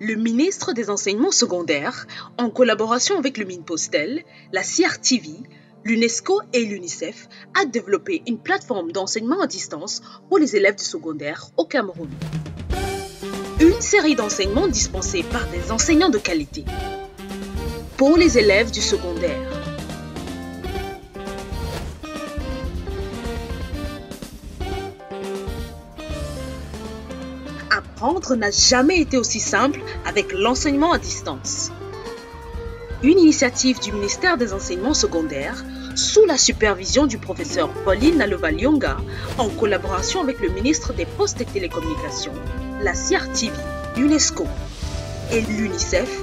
Le ministre des Enseignements secondaires, en collaboration avec le Minpostel, la CRTV, l'UNESCO et l'UNICEF, a développé une plateforme d'enseignement à distance pour les élèves du secondaire au Cameroun. Une série d'enseignements dispensés par des enseignants de qualité pour les élèves du secondaire. Apprendre n'a jamais été aussi simple avec l'enseignement à distance. Une initiative du ministère des Enseignements secondaires sous la supervision du professeur Pauline Nalovalionga en collaboration avec le ministre des Postes et Télécommunications, la CRTV, l'UNESCO et l'UNICEF.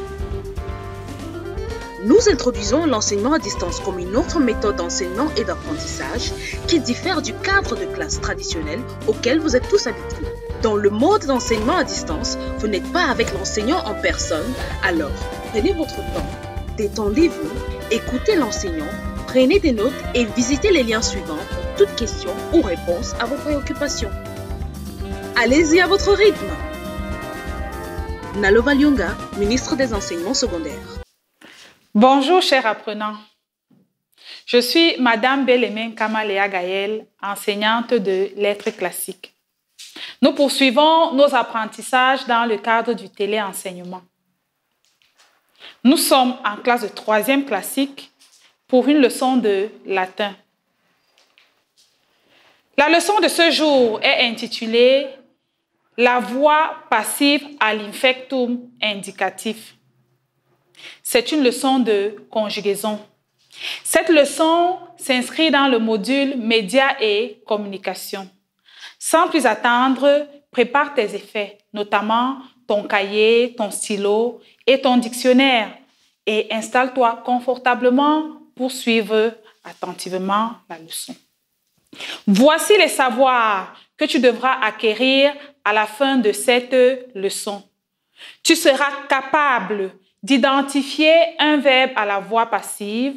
Nous introduisons l'enseignement à distance comme une autre méthode d'enseignement et d'apprentissage qui diffère du cadre de classe traditionnel auquel vous êtes tous habitués. Dans le mode d'enseignement à distance, vous n'êtes pas avec l'enseignant en personne, alors prenez votre temps, détendez-vous, écoutez l'enseignant, prenez des notes et visitez les liens suivants pour toute question ou réponse à vos préoccupations. Allez-y à votre rythme. Nalovalionga, ministre des Enseignements secondaires. Bonjour chers apprenants. Je suis Madame Bellemin Kamalea Gaël, enseignante de lettres classiques. Nous poursuivons nos apprentissages dans le cadre du téléenseignement. Nous sommes en classe de 3e classique pour une leçon de latin. La leçon de ce jour est intitulée « La voix passive à l'infectum indicatif ». C'est une leçon de conjugaison. Cette leçon s'inscrit dans le module Médias et communication. Sans plus attendre, prépare tes effets, notamment ton cahier, ton stylo et ton dictionnaire et installe-toi confortablement pour suivre attentivement la leçon. Voici les savoirs que tu devras acquérir à la fin de cette leçon. Tu seras capable d'identifier un verbe à la voix passive,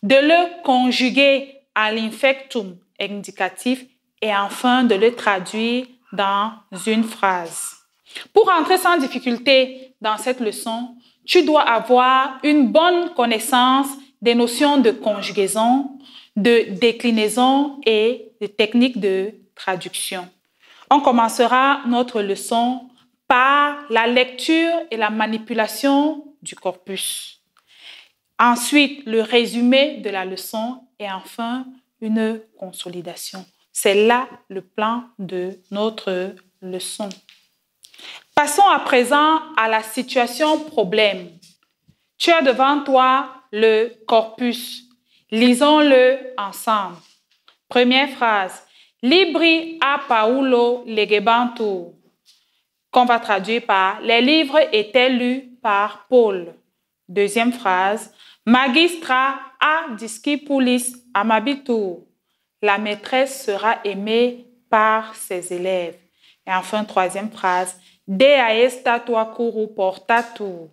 de le conjuguer à l'infectum indicatif et enfin de le traduire dans une phrase. Pour entrer sans difficulté dans cette leçon, tu dois avoir une bonne connaissance des notions de conjugaison, de déclinaison et de techniques de traduction. On commencera notre leçon par la lecture et la manipulation du corpus. Ensuite, le résumé de la leçon et enfin une consolidation. C'est là le plan de notre leçon. Passons à présent à la situation problème. Tu as devant toi le corpus. Lisons-le ensemble. Première phrase. Libri a Paulo legebantur, qu'on va traduire par « Les livres étaient lus par Paul ». Deuxième phrase. Magistra a discipulis amabitur. La maîtresse sera aimée par ses élèves. Et enfin, troisième phrase. Dea statua curu portatur.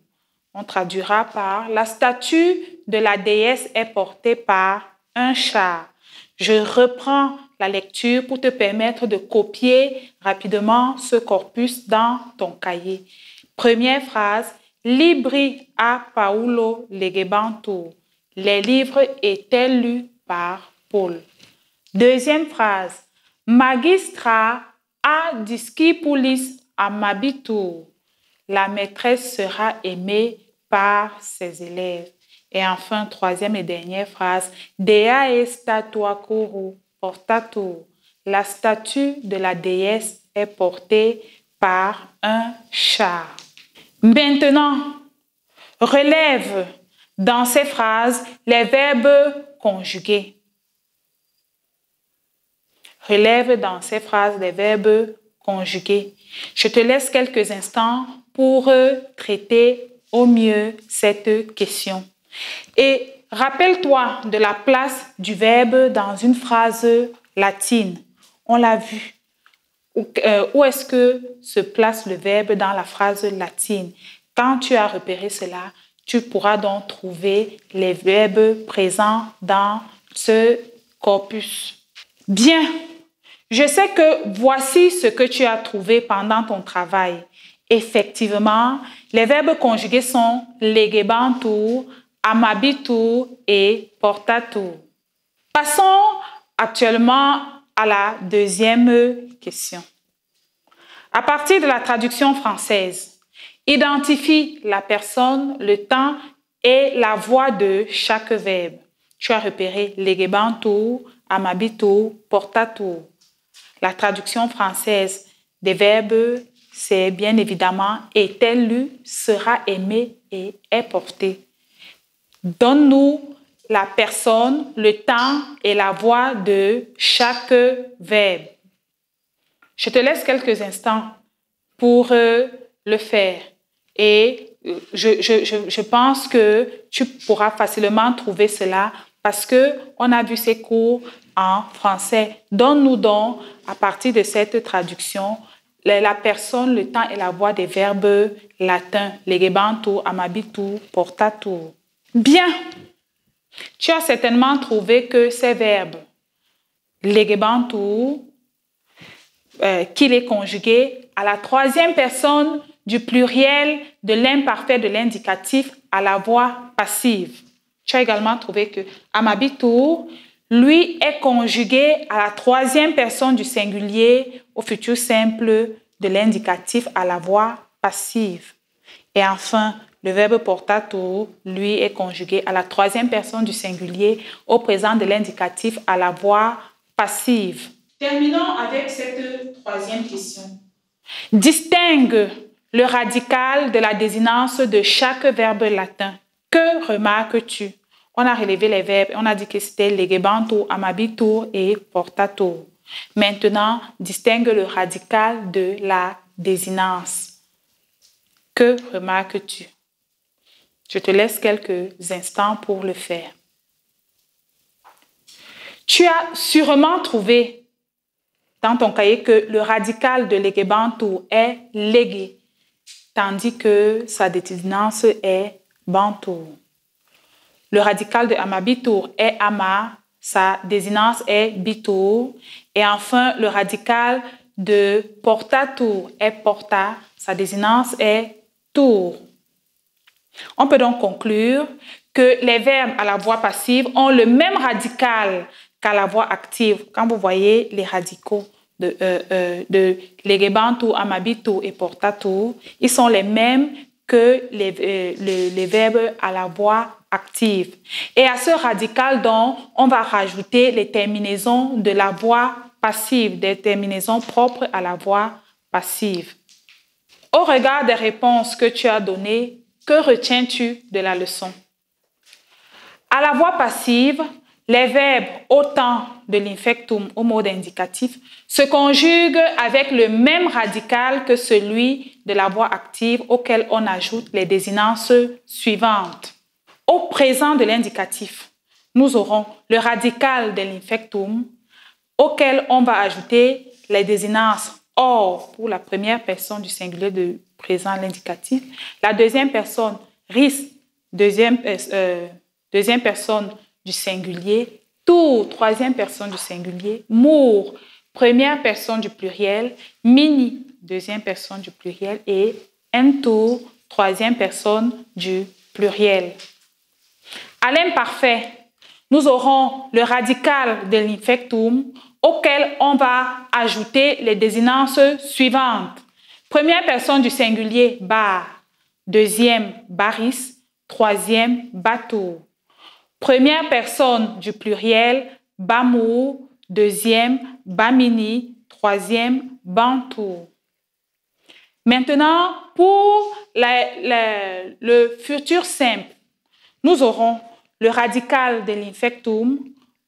On traduira par la statue de la déesse est portée par un char. Je reprends la lecture pour te permettre de copier rapidement ce corpus dans ton cahier. Première phrase. Libri a Paulo legebantur. Les livres étaient lus par Paul. Deuxième phrase. Magistra a discipulis amabitur. La maîtresse sera aimée par ses élèves. Et enfin, troisième et dernière phrase. Dea statua curu portatur. La statue de la déesse est portée par un char. Maintenant, relève dans ces phrases les verbes conjugués. Relève dans ces phrases les verbes conjugués. Je te laisse quelques instants pour traiter au mieux cette question. Et rappelle-toi de la place du verbe dans une phrase latine. On l'a vu. Où est-ce que se place le verbe dans la phrase latine? Quand tu as repéré cela, tu pourras donc trouver les verbes présents dans ce corpus. Bien, je sais que voici ce que tu as trouvé pendant ton travail. Effectivement, Les verbes conjugués sont legebantur, amabitur et portatur. Passons actuellement à la deuxième question. À partir de la traduction française, identifie la personne, le temps et la voix de chaque verbe. Tu as repéré legebantur, amabitur, portatur. La traduction française des verbes, c'est bien évidemment est élu, sera aimé et est porté. Donne-nous la personne, le temps et la voix de chaque verbe. Je te laisse quelques instants pour le faire et je pense que tu pourras facilement trouver cela parce qu'on a vu ces cours en français. Donne-nous donc, à partir de cette traduction, la personne, le temps et la voix des verbes latins, legebantur, amabitur, portatur. Bien, tu as certainement trouvé que ces verbes, legebantur, qu'il est conjugué à la troisième personne du pluriel de l'imparfait de l'indicatif à la voix passive. Tu as également trouvé que amabitur, lui, est conjugué à la troisième personne du singulier au futur simple de l'indicatif à la voix passive. Et enfin, le verbe portatur, lui, est conjugué à la troisième personne du singulier au présent de l'indicatif à la voix passive. Terminons avec cette troisième question. Distingue le radical de la désinence de chaque verbe latin. Que remarques-tu? On a relevé les verbes et on a dit que c'était legebantur, amabitur et portatur. Maintenant, distingue le radical de la désinence. Que remarques-tu? Je te laisse quelques instants pour le faire. Tu as sûrement trouvé dans ton cahier que le radical de legebantur est lege, tandis que sa désinence est bantur. Le radical de amabitur est ama, sa désinence est bitur. Et enfin, le radical de portatur est porta, sa désinence est tur. On peut donc conclure que les verbes à la voix passive ont le même radical qu'à la voix active. Quand vous voyez les radicaux de legebantur, amabitur et portatur, ils sont les mêmes que les verbes à la voix active. Et à ce radical, donc, on va rajouter les terminaisons de la voix passive, des terminaisons propres à la voix passive. Au regard des réponses que tu as données, que retiens-tu de la leçon? À la voix passive, les verbes au temps de l'infectum au mode indicatif se conjuguent avec le même radical que celui de la voix active auquel on ajoute les désinences suivantes. Au présent de l'indicatif, nous aurons le radical de l'infectum auquel on va ajouter les désinences or pour la première personne du singulier de présent l'indicatif, la deuxième personne ris, deuxième personne du singulier, tour, troisième personne du singulier, mour, première personne du pluriel, mini, deuxième personne du pluriel et entour, troisième personne du pluriel. À l'imparfait, nous aurons le radical de l'infectum auquel on va ajouter les désinences suivantes. Première personne du singulier, bar. Deuxième, baris. Troisième, bateau. Première personne du pluriel, bamour. Deuxième, bamini. Troisième, bantour. Maintenant, pour le futur simple, nous aurons le radical de l'infectum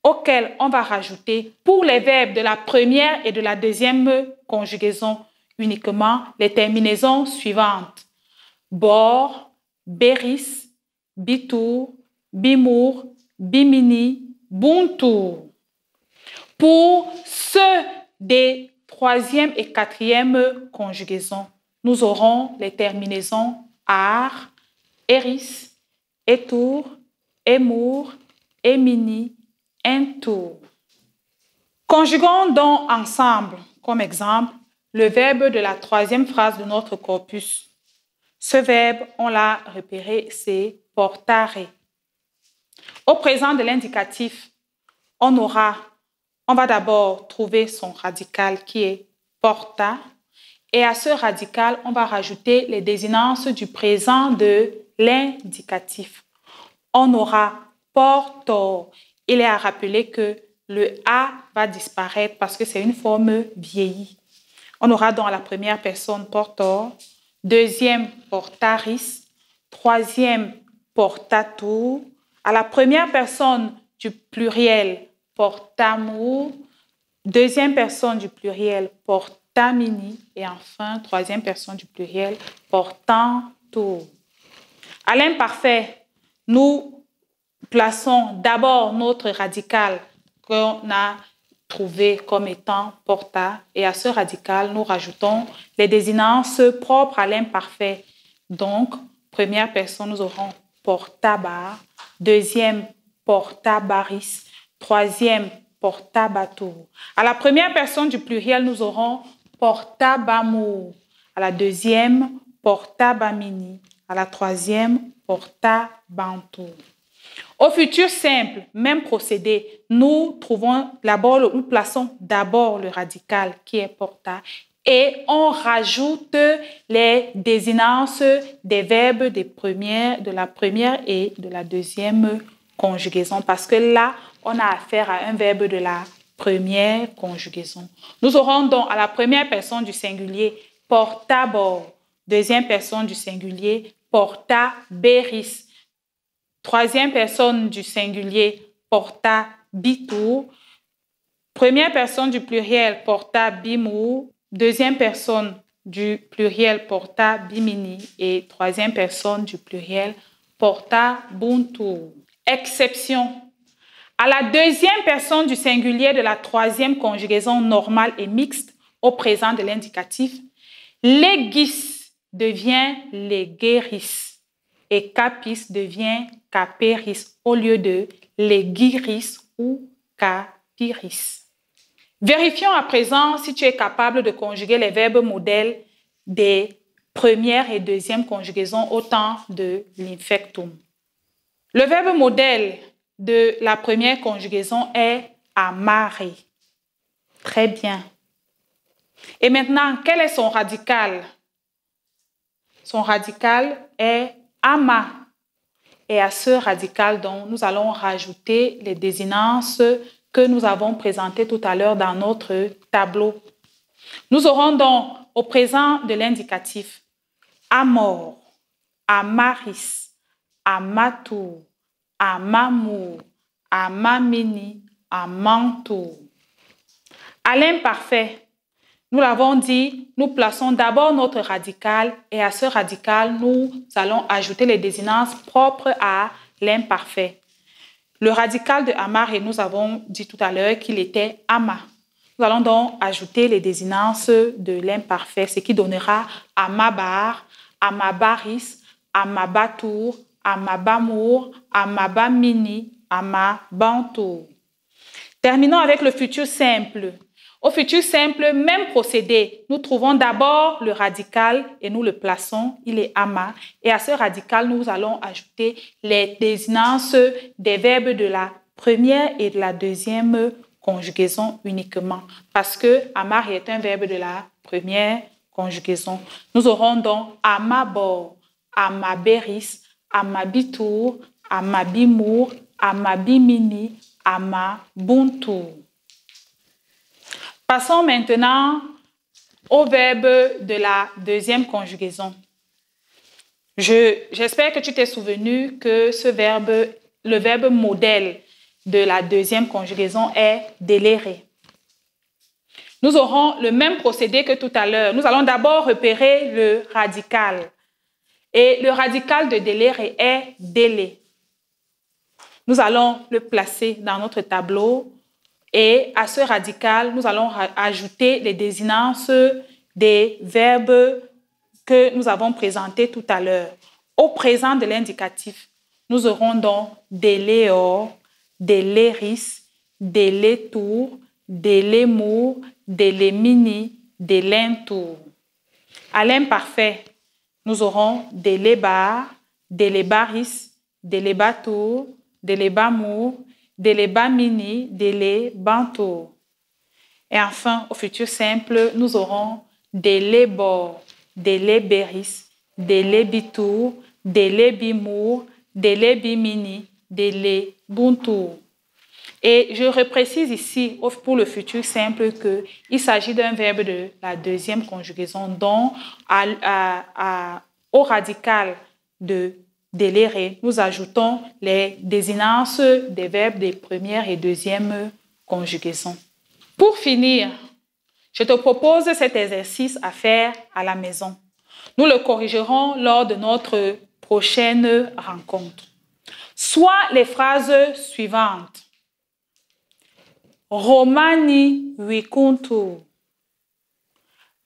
auquel on va rajouter pour les verbes de la première et de la deuxième conjugaison uniquement les terminaisons suivantes. Bor, beris, bitur, bimour, bimini, buntour. Pour ceux des troisième et quatrième conjugaisons, nous aurons les terminaisons ar, eris, etur, émour, émini, entour. Conjuguons donc ensemble, comme exemple, le verbe de la troisième phrase de notre corpus. Ce verbe, on l'a repéré, c'est portare. Au présent de l'indicatif, on va d'abord trouver son radical qui est porta. Et à ce radical, on va rajouter les désinences du présent de l'indicatif. On aura portor. Il est à rappeler que le A va disparaître parce que c'est une forme vieillie. On aura donc à la première personne portor, deuxième portaris, troisième portatur, à la première personne du pluriel portamur, deuxième personne du pluriel portamini et enfin troisième personne du pluriel portantur. À l'imparfait, nous plaçons d'abord notre radical qu'on a trouvé comme étant porta et à ce radical, nous rajoutons les désinences propres à l'imparfait. Donc, première personne, nous aurons portabar, deuxième portabaris, troisième portabatur. À la première personne du pluriel, nous aurons portabamur, à la deuxième portabamini, à la troisième portabantur. Au futur simple, même procédé, nous plaçons d'abord le radical qui est porta et on rajoute les désinences des verbes de la première et de la deuxième conjugaison parce que là, on a affaire à un verbe de la première conjugaison. Nous aurons donc à la première personne du singulier portabor, deuxième personne du singulier portaberis, troisième personne du singulier portabitur, première personne du pluriel portabimur, deuxième personne du pluriel portabimini et troisième personne du pluriel portabuntur. Exception. À la deuxième personne du singulier de la troisième conjugaison normale et mixte au présent de l'indicatif, legis devient legeris et capis devient caperis au lieu de legiris ou capiris. Vérifions à présent si tu es capable de conjuguer les verbes modèles des première et deuxième conjugaisons au temps de l'infectum. Le verbe modèle de la première conjugaison est amare. Très bien. Et maintenant, quel est son radical? Son radical est ama. Et à ce radical, donc, nous allons rajouter les désinences que nous avons présentées tout à l'heure dans notre tableau. Nous aurons donc au présent de l'indicatif amor, amaris, amatur, amamur, amamini, amantur. À l'imparfait, nous l'avons dit, nous plaçons d'abord notre radical et à ce radical, nous allons ajouter les désinences propres à l'imparfait. Le radical de amare, nous avons dit tout à l'heure qu'il était ama. Nous allons donc ajouter les désinences de l'imparfait, ce qui donnera amabar, amabaris, amabatur, amabamur, amabamini, amabantur. Terminons avec le futur simple. Au futur simple, même procédé. Nous trouvons d'abord le radical et nous le plaçons, il est ama. Et à ce radical, nous allons ajouter les désinences des verbes de la première et de la deuxième conjugaison uniquement. Parce que amar est un verbe de la première conjugaison. Nous aurons donc amabor, amaberis, amabitur, amabimur, amabimini, amabuntur. Passons maintenant au verbe de la deuxième conjugaison. J'espère que tu t'es souvenu que le verbe modèle de la deuxième conjugaison est délere. Nous aurons le même procédé que tout à l'heure. Nous allons d'abord repérer le radical. Et le radical de délere est délé. Nous allons le placer dans notre tableau. Et à ce radical, nous allons ajouter les désinences des verbes que nous avons présentés tout à l'heure. Au présent de l'indicatif, nous aurons donc déléor, déléris, délétour, délémour, délémini, délintour. À l'imparfait, nous aurons delebar, delebaris, delebatur, delebamur, delebamini, delebantur. Et enfin, au futur simple, nous aurons delebor, deleberis, delebitur, delebimur, delebimini, delebuntur. Et je reprécise ici, pour le futur simple, qu'il s'agit d'un verbe de la deuxième conjugaison, dont au radical de délire, nous ajoutons les désinences des verbes des premières et deuxièmes conjugaisons. Pour finir, je te propose cet exercice à faire à la maison. Nous le corrigerons lors de notre prochaine rencontre. Soit les phrases suivantes. Romani vicuntur.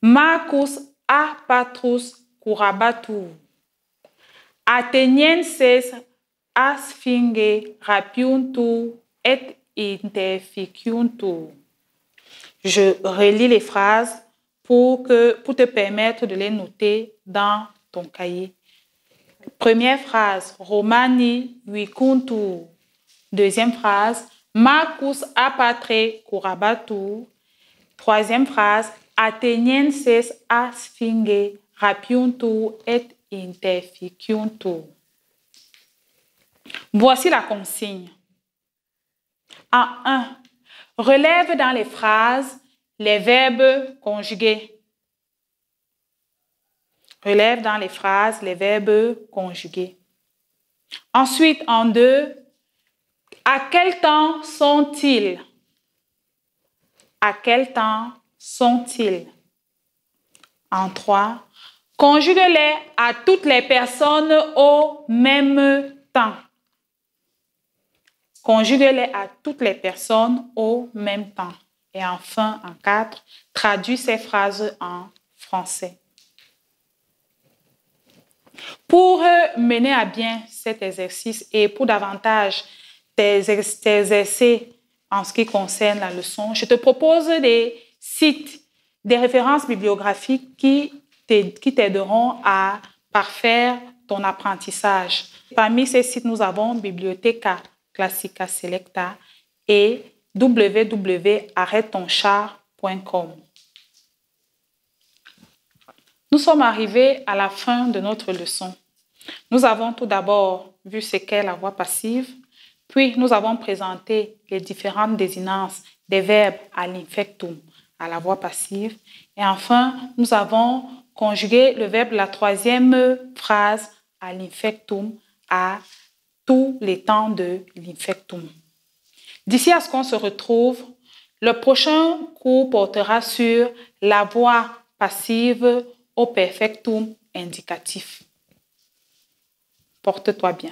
Marcus a patrus curabatur. Athenienses asfinge rapiuntur et interficiuntur. Je relis les phrases pour te permettre de les noter dans ton cahier. Première phrase, Romani vicuntur. Deuxième phrase, Marcus apatre curabatur. Troisième phrase, Athenienses asfinge rapiuntur et interficiuntur. Voici la consigne. En 1, relève dans les phrases les verbes conjugués. Relève dans les phrases les verbes conjugués. Ensuite, en 2, à quel temps sont-ils? À quel temps sont-ils? En 3, conjugue-les à toutes les personnes au même temps. Conjugue-les à toutes les personnes au même temps. Et enfin, en 4, traduis ces phrases en français. Pour mener à bien cet exercice et pour davantage tes essais en ce qui concerne la leçon, je te propose des sites, des références bibliographiques qui t'aideront à parfaire ton apprentissage. Parmi ces sites, nous avons Bibliotheca Classica Selecta et www.arrêtetonchar.com. Nous sommes arrivés à la fin de notre leçon. Nous avons tout d'abord vu ce qu'est la voix passive, puis nous avons présenté les différentes désinences des verbes à l'infectum, à la voix passive, et enfin, nous avons conjugué le verbe de la troisième phrase à l'infectum à tous les temps de l'infectum. D'ici à ce qu'on se retrouve, le prochain cours portera sur la voix passive au perfectum indicatif. Porte-toi bien.